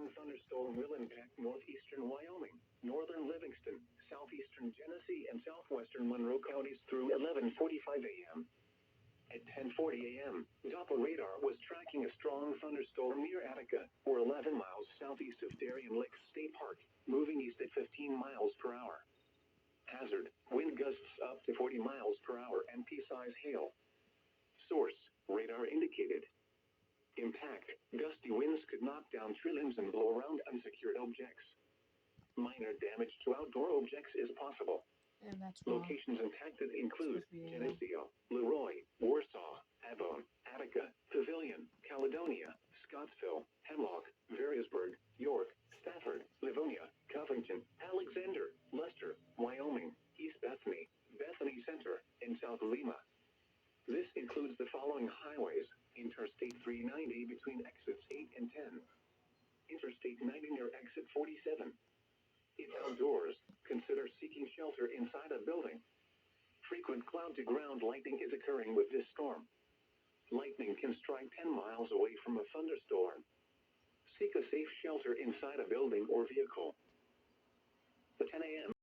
strong thunderstorm will impact northeastern Wyoming, northern Livingston, southeastern Genesee, and southwestern Monroe counties through 11:45 a.m. At 10:40 a.m., Doppler radar was tracking a strong thunderstorm near Attica, or 11 miles southeast of Darien Lake State Park, moving east at 15 miles per hour. Hazard, wind gusts up to 40 miles per hour and pea-size hail. Source, radar indicated. Impact, gusty winds could knock down tree limbs and blow around unsecured objects. Minor damage to outdoor objects is possible. And that's wrong. Locations impacted include Supposed to be, Geneseo, Leroy, Warsaw, Avon, Attica, Pavilion, Caledonia, Scottsville, Hemlock, Variasburg, York, Stafford, Livonia, Covington, Alexander, Lester, Wyoming, East Bethany, Bethany Center, and South Lima. This includes the following highways: Interstate 390 between exits 8 and 10. Interstate 90 near exit 47. If outdoors, consider seeking shelter inside a building. Frequent cloud-to-ground lightning is occurring with this storm. Lightning can strike 10 miles away from a thunderstorm. Seek a safe shelter inside a building or vehicle. The 10 a.m.